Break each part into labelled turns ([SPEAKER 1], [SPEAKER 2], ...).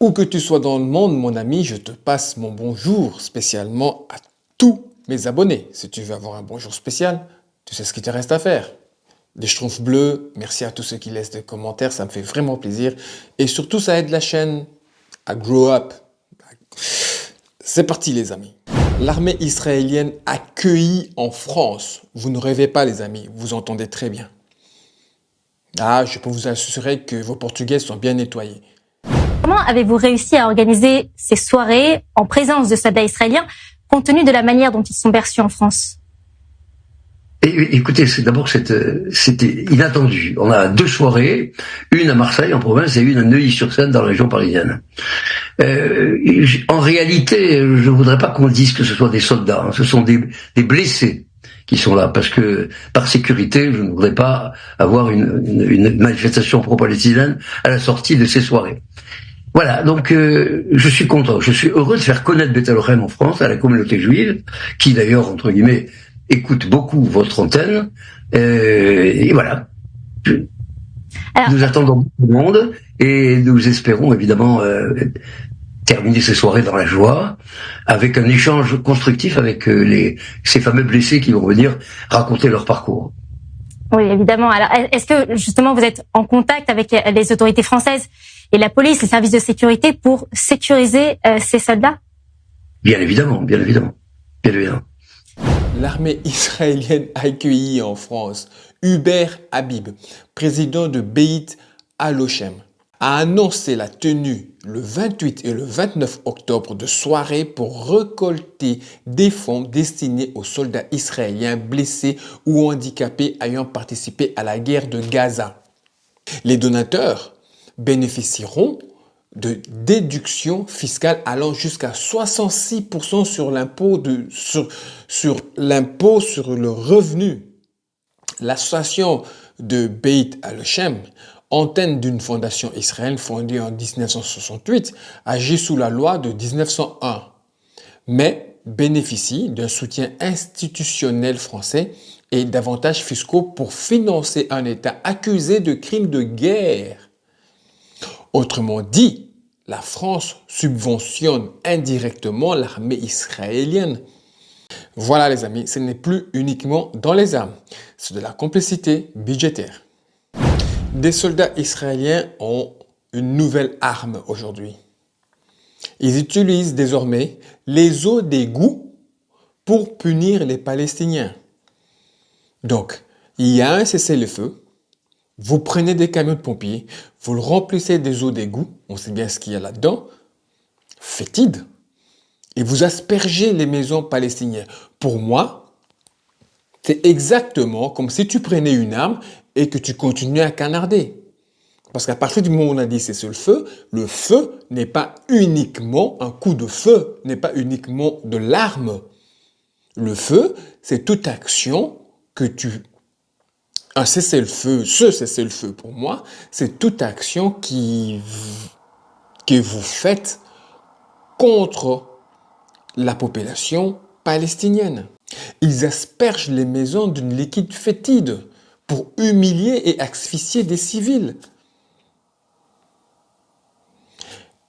[SPEAKER 1] Où que tu sois dans le monde, mon ami, je te passe mon bonjour spécialement à tous mes abonnés. Si tu veux avoir un bonjour spécial, tu sais ce qu'il te reste à faire. Des schtroumpfs bleus, merci à tous ceux qui laissent des commentaires, ça me fait vraiment plaisir. Et surtout, ça aide la chaîne à grow up. C'est parti les amis. L'armée israélienne accueillie en France. Vous ne rêvez pas les amis, vous entendez très bien. Ah, je peux vous assurer que vos portugais sont bien nettoyés.
[SPEAKER 2] Comment avez-vous réussi à organiser ces soirées en présence de soldats israéliens, compte tenu de la manière dont ils sont perçus en France?
[SPEAKER 3] Écoutez, c'était inattendu. On a 2 soirées, une à Marseille en province et une à Neuilly-sur-Seine dans la région parisienne. En réalité, je voudrais pas qu'on dise que ce soit des soldats, hein. Ce sont des blessés qui sont là, parce que par sécurité, je ne voudrais pas avoir une manifestation pro-palestinienne à la sortie de ces soirées. Voilà, donc je suis content, je suis heureux de faire connaître Beth Aleichem en France, à la communauté juive, qui d'ailleurs, entre guillemets, écoute beaucoup votre antenne, et voilà. Nous attendons beaucoup de monde, et nous espérons évidemment terminer ces soirées dans la joie, avec un échange constructif avec ces fameux blessés qui vont venir raconter leur parcours.
[SPEAKER 2] Oui, évidemment. Alors, est-ce que justement vous êtes en contact avec les autorités françaises et la police, les services de sécurité pour sécuriser ces soldats?
[SPEAKER 3] Bien évidemment, bien évidemment, bien évidemment.
[SPEAKER 1] L'armée israélienne accueillie en France, Hubert Habib, président de Beit Aleichem, a annoncé la tenue le 28 et le 29 octobre de soirées pour récolter des fonds destinés aux soldats israéliens blessés ou handicapés ayant participé à la guerre de Gaza. Les donateurs bénéficieront de déductions fiscales allant jusqu'à 66% sur l'impôt sur le revenu. L'association de Beit Aleichem, antenne d'une fondation israélienne fondée en 1968, agit sous la loi de 1901, mais bénéficie d'un soutien institutionnel français et d'avantages fiscaux pour financer un État accusé de crimes de guerre. Autrement dit, la France subventionne indirectement l'armée israélienne. Voilà les amis, ce n'est plus uniquement dans les armes, c'est de la complicité budgétaire. Des soldats israéliens ont une nouvelle arme aujourd'hui. Ils utilisent désormais les eaux d'égout pour punir les Palestiniens. Donc, il y a un cessez-le-feu, vous prenez des camions de pompiers, vous le remplissez des eaux d'égout, on sait bien ce qu'il y a là-dedans, fétide, et vous aspergez les maisons palestiniennes. Pour moi, c'est exactement comme si tu prenais une arme et que tu continues à canarder. Parce qu'à partir du moment où on a dit c'est le feu n'est pas uniquement un coup de feu, n'est pas uniquement de l'arme. Le feu, c'est toute action que un cessez-le-feu, ce cessez-le-feu pour moi, c'est toute action que vous faites contre la population palestinienne. Ils aspergent les maisons d'une liquide fétide pour humilier et asphyxier des civils.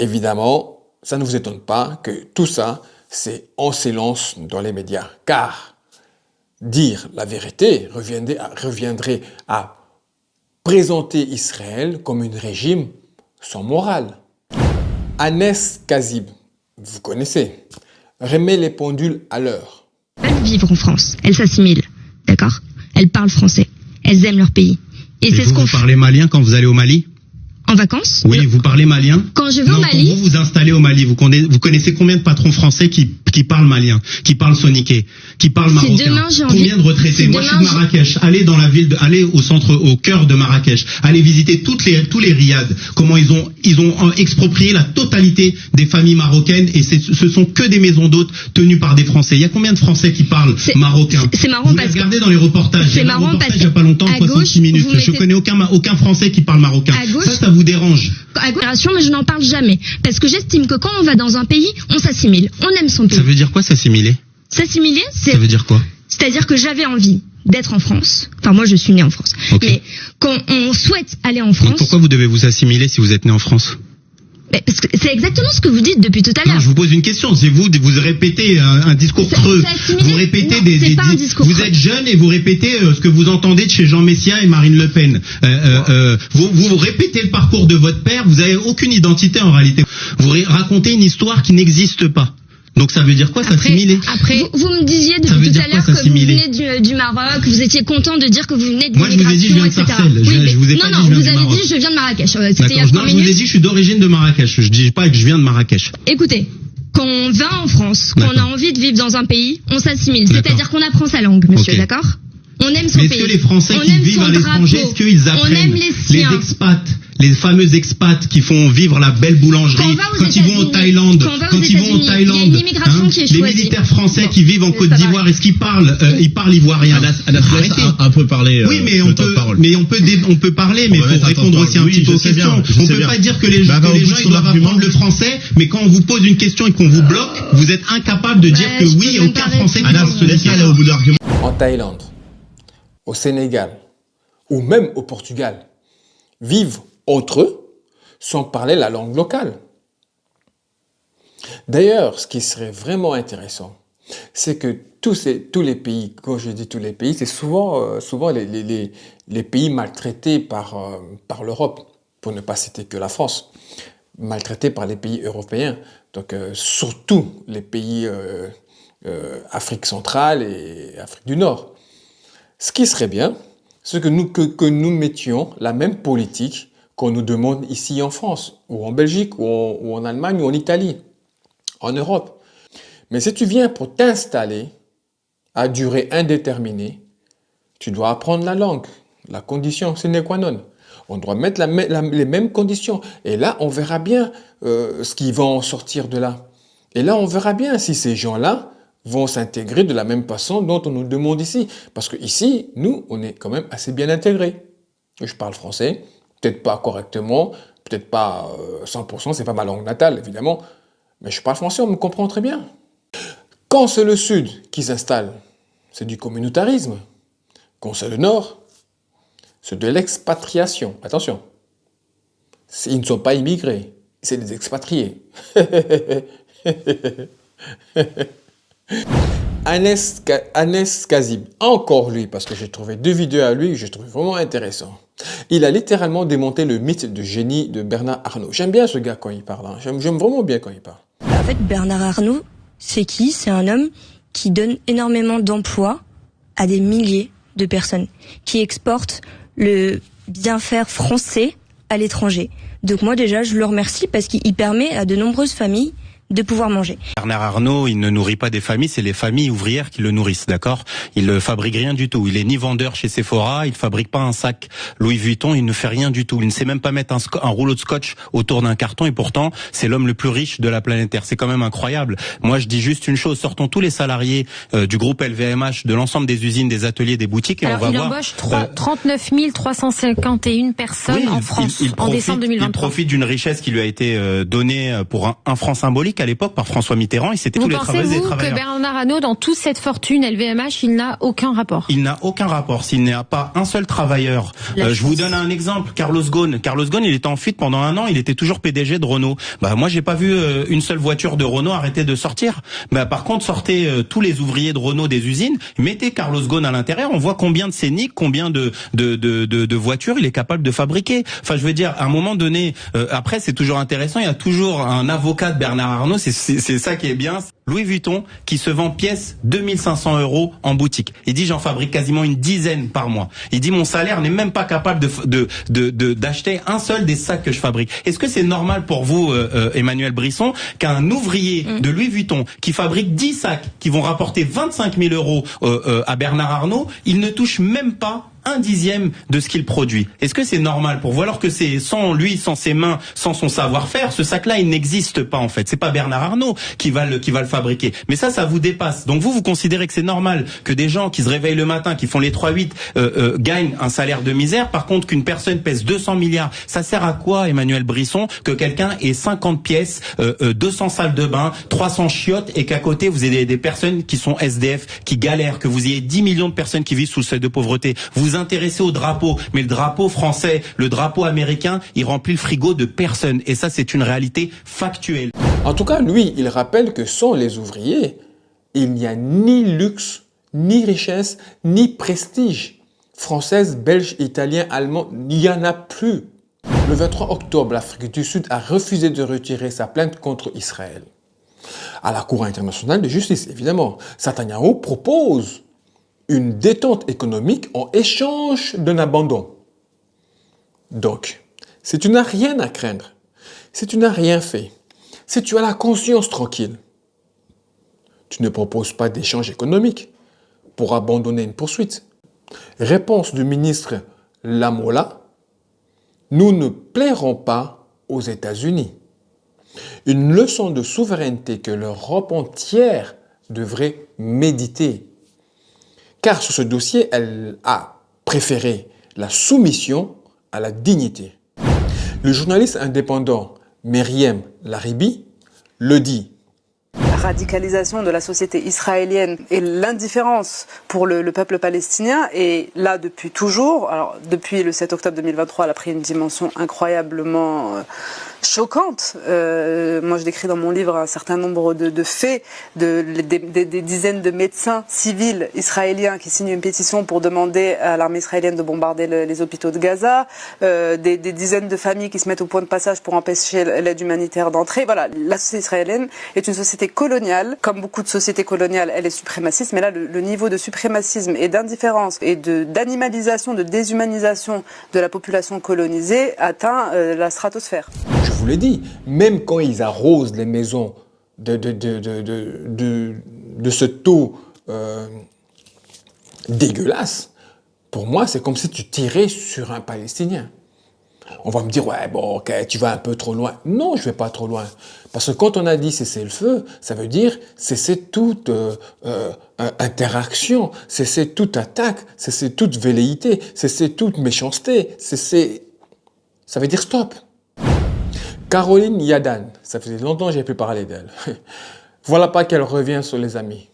[SPEAKER 1] Évidemment, ça ne vous étonne pas que tout ça, c'est en silence dans les médias. Car dire la vérité reviendrait à présenter Israël comme un régime sans morale. Ahnès Kazib, vous connaissez, remet les pendules à l'heure.
[SPEAKER 4] Elles vivent en France, elles s'assimilent, d'accord? Elles parlent français, elles aiment leur pays. Et c'est ce qu'on fait.
[SPEAKER 5] Vous parlez malien quand vous allez au Mali?
[SPEAKER 4] En vacances?
[SPEAKER 5] Oui, vous parlez malien?
[SPEAKER 4] Quand je vais au Mali.
[SPEAKER 5] Quand vous vous installez au Mali, vous connaissez combien de patrons français qui parlent malien, qui parlent soniqué, qui parlent marocain? Combien de retraités? Moi, je suis de Marrakech. Allez dans la ville, allez au cœur de Marrakech. Allez visiter tous les riads. Comment ils ont exproprié la totalité des familles marocaines et ce sont que des maisons d'hôtes tenues par des Français. Il y a combien de Français qui parlent marocain?
[SPEAKER 4] C'est marrant parce que
[SPEAKER 5] regardez dans les reportages.
[SPEAKER 4] C'est marrant parce que
[SPEAKER 5] il y a pas longtemps, 66 minutes. Je connais aucun Français qui parle marocain. Ça vous dérange?
[SPEAKER 4] Mais je n'en parle jamais. Parce que j'estime que quand on va dans un pays, on s'assimile. On aime son pays.
[SPEAKER 5] Ça veut dire quoi s'assimiler?
[SPEAKER 4] S'assimiler, c'est...
[SPEAKER 5] Ça veut dire quoi?
[SPEAKER 4] C'est-à-dire que j'avais envie d'être en France. Enfin, moi, je suis née en France.
[SPEAKER 5] Okay.
[SPEAKER 4] Mais quand on souhaite aller en France...
[SPEAKER 5] Donc pourquoi vous devez vous assimiler si vous êtes né en France?
[SPEAKER 4] Parce que c'est exactement ce que vous dites depuis tout à l'heure.
[SPEAKER 5] Non, je vous pose une question. C'est vous répétez un discours creux. Vous répétez vous êtes jeune et vous répétez ce que vous entendez de chez Jean Messia et Marine Le Pen. Vous répétez le parcours de votre père. Vous avez aucune identité en réalité. Vous racontez une histoire qui n'existe pas. Donc ça veut dire quoi, s'assimiler?
[SPEAKER 4] Après, vous me disiez depuis tout à l'heure que vous venez du Maroc, vous étiez content de dire que vous venez de l'immigration, etc.
[SPEAKER 5] Moi je vous ai dit je viens de Sarcelles.
[SPEAKER 4] Oui,
[SPEAKER 5] je vous ai pas dit je viens
[SPEAKER 4] vous
[SPEAKER 5] du
[SPEAKER 4] avez
[SPEAKER 5] Maroc.
[SPEAKER 4] dit je viens de Marrakech. C'était il y a 3 minutes.
[SPEAKER 5] Je vous ai dit je suis d'origine de Marrakech. Je dis pas que je viens de Marrakech.
[SPEAKER 4] Écoutez, quand on va en France, quand on a envie de vivre dans un pays, on s'assimile. C'est-à-dire qu'on apprend sa langue, monsieur, d'accord? On aime son pays.
[SPEAKER 5] Est-ce que les Français qui vivent à l'étranger, est-ce qu'ils apprennent les expats, les fameux expats qui font vivre la belle boulangerie quand ils vont en Thaïlande, les militaires français qui vivent en Côte d'Ivoire, est-ce qu'ils parlent ivoirien?
[SPEAKER 6] Un peu parler.
[SPEAKER 5] Oui, mais on peut parler, mais il faut répondre aussi un petit peu aux questions. On peut pas dire que les gens ils doivent apprendre le français, mais quand on vous pose une question et qu'on vous bloque, vous êtes incapable de dire que oui, il n'y a aucun Français qui parle ce laisse aller au bout de l'argument.
[SPEAKER 1] En Thaïlande, au Sénégal ou même au Portugal, vivent entre eux sans parler la langue locale. D'ailleurs, ce qui serait vraiment intéressant, c'est que tous les pays, quand je dis tous les pays, c'est souvent les pays maltraités par l'Europe, pour ne pas citer que la France, maltraités par les pays européens, donc surtout les pays Afrique centrale et Afrique du Nord. Ce qui serait bien, c'est que nous mettions la même politique qu'on nous demande ici en France, ou en Belgique, ou en Allemagne, ou en Italie, en Europe. Mais si tu viens pour t'installer à durée indéterminée, tu dois apprendre la langue, la condition sine qua non. On doit mettre les mêmes conditions. Et là, on verra bien ce qui va en sortir de là. Et là, on verra bien si ces gens-là vont s'intégrer de la même façon dont on nous demande ici. Parce qu'ici, nous, on est quand même assez bien intégrés. Je parle français, peut-être pas correctement, peut-être pas 100%, c'est pas ma langue natale, évidemment, mais je parle français, on me comprend très bien. Quand c'est le Sud qui s'installe, c'est du communautarisme. Quand c'est le Nord, c'est de l'expatriation. Attention, ils ne sont pas immigrés, c'est des expatriés. Anes Kazib, encore lui, parce que j'ai trouvé 2 vidéos à lui que j'ai trouvé vraiment intéressant. Il a littéralement démonté le mythe de génie de Bernard Arnault. J'aime bien ce gars quand il parle, hein. J'aime vraiment bien quand il parle.
[SPEAKER 7] En fait, Bernard Arnault, c'est qui? C'est un homme qui donne énormément d'emplois à des milliers de personnes, qui exporte le bien-faire français à l'étranger. Donc moi déjà, je le remercie parce qu'il permet à de nombreuses familles de pouvoir manger.
[SPEAKER 8] Bernard Arnault, il ne nourrit pas des familles, c'est les familles ouvrières qui le nourrissent, d'accord? Il ne fabrique rien du tout. Il est ni vendeur chez Sephora, il fabrique pas un sac Louis Vuitton, il ne fait rien du tout. Il ne sait même pas mettre un rouleau de scotch autour d'un carton et pourtant, c'est l'homme le plus riche de la planète Terre. C'est quand même incroyable. Moi, je dis juste une chose, sortons tous les salariés du groupe LVMH, de l'ensemble des usines, des ateliers, des boutiques et
[SPEAKER 2] alors,
[SPEAKER 8] on va
[SPEAKER 2] voir... Il embauche 39 351 personnes en France en décembre 2023.
[SPEAKER 8] Il profite d'une richesse qui lui a été donnée pour un franc symbolique à l'époque par François Mitterrand, et c'était tous les travailleurs.
[SPEAKER 2] Vous pensez-vous que Bernard Arnault, dans toute cette fortune LVMH, il n'a aucun rapport?
[SPEAKER 8] Il n'a aucun rapport. S'il n'y a pas un seul travailleur. Je vous donne un exemple. Carlos Ghosn. Carlos Ghosn, il était en fuite pendant 1 an. Il était toujours PDG de Renault. Moi, j'ai pas vu une seule voiture de Renault arrêter de sortir. Par contre, sortez tous les ouvriers de Renault des usines, mettez Carlos Ghosn à l'intérieur. On voit combien de Scénic, combien de voitures il est capable de fabriquer. Enfin, je veux dire, à un moment donné, après, c'est toujours intéressant. Il y a toujours un avocat de Bernard Arnault. C'est ça qui est bien. Louis Vuitton qui se vend pièce 2500 € en boutique. Il dit j'en fabrique quasiment une dizaine par mois. Il dit mon salaire n'est même pas capable d'acheter un seul des sacs que je fabrique. Est-ce que c'est normal pour vous, Emmanuel Brisson, qu'un ouvrier de Louis Vuitton qui fabrique 10 sacs qui vont rapporter 25 000 € à Bernard Arnault, il ne touche même pas 1/10 de ce qu'il produit? Est-ce que c'est normal pour vous, alors que c'est sans lui, sans ses mains, sans son savoir-faire, ce sac-là il n'existe pas en fait. C'est pas Bernard Arnault qui va le fabriquer. Mais ça vous dépasse. Donc vous considérez que c'est normal que des gens qui se réveillent le matin, qui font les 3-8, gagnent un salaire de misère. Par contre, qu'une personne pèse 200 milliards, ça sert à quoi, Emmanuel Brisson, que quelqu'un ait 50 pièces, 200 salles de bain, 300 chiottes et qu'à côté vous ayez des personnes qui sont SDF, qui galèrent, que vous ayez 10 millions de personnes qui vivent sous le seuil de pauvreté? Vous intéresser au drapeau. Mais le drapeau français, le drapeau américain, il remplit le frigo de personne. Et ça, c'est une réalité factuelle.
[SPEAKER 1] En tout cas, lui, il rappelle que sans les ouvriers, il n'y a ni luxe, ni richesse, ni prestige. Française, belge, italien, allemand, il n'y en a plus. Le 23 octobre, l'Afrique du Sud a refusé de retirer sa plainte contre Israël. À la Cour internationale de justice, évidemment, Netanyahu propose une détente économique en échange d'un abandon. Donc, si tu n'as rien à craindre, si tu n'as rien fait, si tu as la conscience tranquille, tu ne proposes pas d'échange économique pour abandonner une poursuite. Réponse du ministre Lamola: nous ne plairons pas aux États-Unis. Une leçon de souveraineté que l'Europe entière devrait méditer. Car sur ce dossier, elle a préféré la soumission à la dignité. Le journaliste indépendant Meriem Laribi le dit.
[SPEAKER 9] La radicalisation de la société israélienne et l'indifférence pour le peuple palestinien est là depuis toujours. Alors, depuis le 7 octobre 2023, elle a pris une dimension incroyablement choquante. Moi, je décris dans mon livre un certain nombre de faits, des dizaines de médecins civils israéliens qui signent une pétition pour demander à l'armée israélienne de bombarder les hôpitaux de Gaza, des dizaines de familles qui se mettent au point de passage pour empêcher l'aide humanitaire d'entrer. Voilà, la société israélienne est une société coloniale. Comme beaucoup de sociétés coloniales, elle est suprémaciste, mais là, le niveau de suprémacisme et d'indifférence et d'animalisation, de déshumanisation de la population colonisée atteint la stratosphère.
[SPEAKER 1] Je vous l'ai dit, même quand ils arrosent les maisons de ce taux dégueulasse, pour moi, c'est comme si tu tirais sur un Palestinien. On va me dire, ouais, bon, ok, tu vas un peu trop loin. Non, je ne vais pas trop loin. Parce que quand on a dit cesser le feu, ça veut dire cesser toute interaction, cesser toute attaque, cesser toute velléité, cesser toute méchanceté, ça veut dire stop. Caroline Yadan, ça faisait longtemps que j'ai pu parler d'elle. Voilà pas qu'elle revient sur les amis.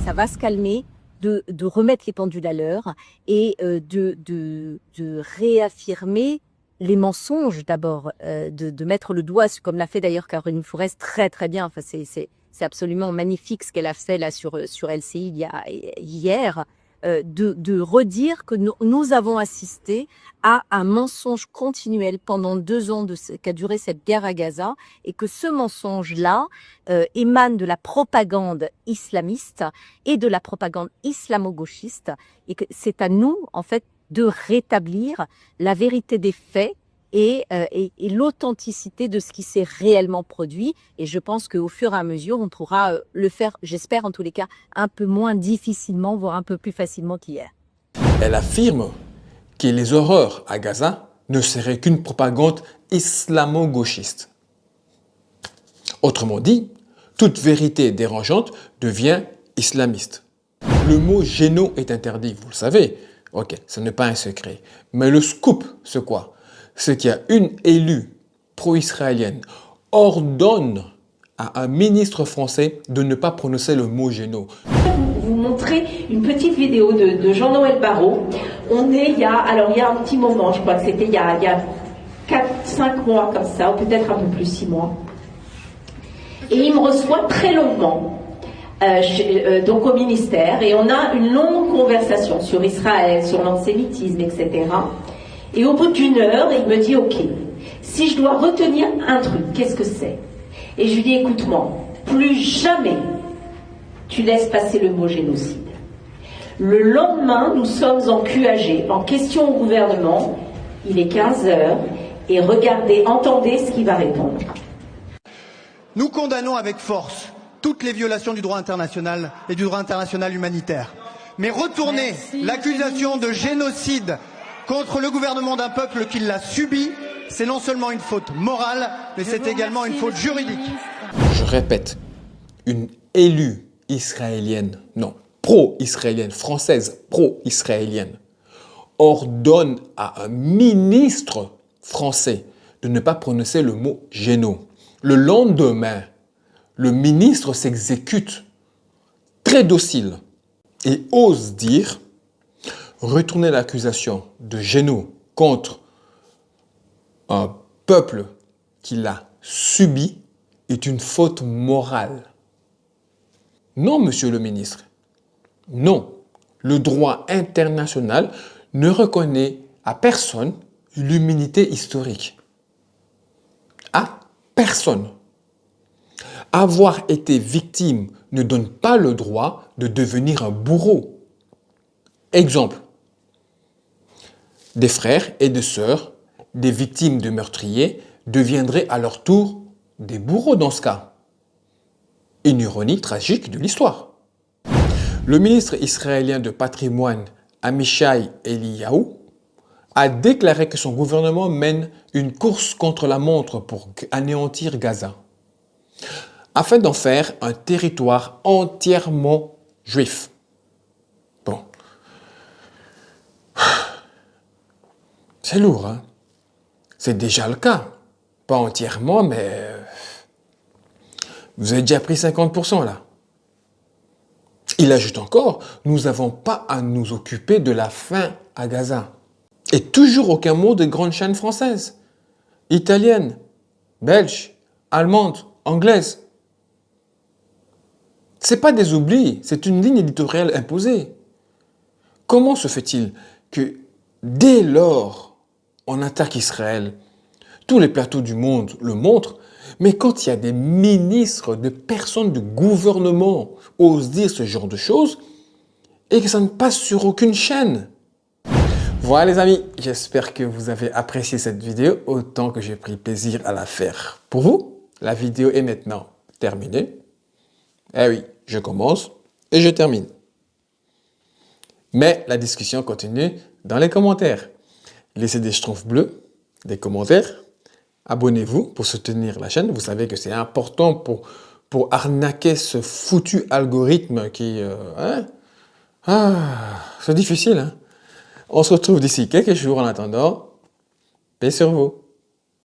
[SPEAKER 10] Ça va se calmer, de remettre les pendules à l'heure et de réaffirmer les mensonges d'abord, de mettre le doigt, comme l'a fait d'ailleurs Caroline Fourest très très bien. Enfin, c'est absolument magnifique ce qu'elle a fait là sur LCI hier. De redire que nous avons assisté à un mensonge continuel pendant 2 ans qu'a duré cette guerre à Gaza et que ce mensonge-là émane de la propagande islamiste et de la propagande islamo-gauchiste et que c'est à nous, en fait, de rétablir la vérité des faits et l'authenticité de ce qui s'est réellement produit. Et je pense qu'au fur et à mesure, on pourra le faire, j'espère en tous les cas, un peu moins difficilement, voire un peu plus facilement qu'hier.
[SPEAKER 1] Elle affirme que les horreurs à Gaza ne seraient qu'une propagande islamo-gauchiste. Autrement dit, toute vérité dérangeante devient islamiste. Le mot géno est interdit, vous le savez. Ok, ce n'est pas un secret. Mais le scoop, c'est quoi? C'est qu'il y a une élue pro-israélienne ordonne à un ministre français de ne pas prononcer le mot géno.
[SPEAKER 11] Vous montrez une petite vidéo de Jean-Noël Barrot. On est il y a un petit moment, je crois que c'était il y a 4-5 mois comme ça, ou peut-être un peu plus 6 mois. Et il me reçoit très longuement. Donc au ministère, et on a une longue conversation sur Israël, sur l'antisémitisme, etc. Et au bout d'1 heure, il me dit, ok, si je dois retenir un truc, qu'est-ce que c'est? Et je lui dis, écoute-moi, plus jamais tu laisses passer le mot génocide. Le lendemain, nous sommes en QAG, en question au gouvernement, il est 15h, et regardez, entendez ce qu'il va répondre.
[SPEAKER 12] Nous condamnons avec force toutes les violations du droit international et du droit international humanitaire. Mais retourner l'accusation de génocide contre le gouvernement d'un peuple qui l'a subi, c'est non seulement une faute morale, mais c'est également une faute juridique.
[SPEAKER 1] Je répète, une élue israélienne, non, pro-israélienne, française pro-israélienne, ordonne à un ministre français de ne pas prononcer le mot géno. Le lendemain, le ministre s'exécute, très docile, et ose dire retourner l'accusation de génocide contre un peuple qui l'a subi est une faute morale. Non, monsieur le ministre. Non. Le droit international ne reconnaît à personne l'immunité historique. À personne. Avoir été victime ne donne pas le droit de devenir un bourreau. Exemple. Des frères et des sœurs, des victimes de meurtriers, deviendraient à leur tour des bourreaux dans ce cas. Une ironie tragique de l'histoire. Le ministre israélien de patrimoine, Amichai Eliyahu, a déclaré que son gouvernement mène une course contre la montre pour anéantir Gaza, afin d'en faire un territoire entièrement juif. Bon. C'est lourd, hein? C'est déjà le cas. Pas entièrement, mais vous avez déjà pris 50% là. Il ajoute encore, nous n'avons pas à nous occuper de la faim à Gaza. Et toujours aucun mot de grandes chaînes françaises, italiennes, belges, allemandes, anglaises. C'est pas des oublis, c'est une ligne éditoriale imposée. Comment se fait-il que dès lors on attaque Israël, tous les plateaux du monde le montrent, mais quand il y a des ministres, des personnes du gouvernement osent dire ce genre de choses et que ça ne passe sur aucune chaîne? Voilà les amis, j'espère que vous avez apprécié cette vidéo autant que j'ai pris plaisir à la faire. Pour vous, la vidéo est maintenant terminée. Eh oui, je commence et je termine. Mais la discussion continue dans les commentaires. Laissez des schtroumpfs bleus, des commentaires. Abonnez-vous pour soutenir la chaîne. Vous savez que c'est important pour arnaquer ce foutu algorithme qui... c'est difficile, hein? On se retrouve d'ici quelques jours en attendant. Paix sur vous.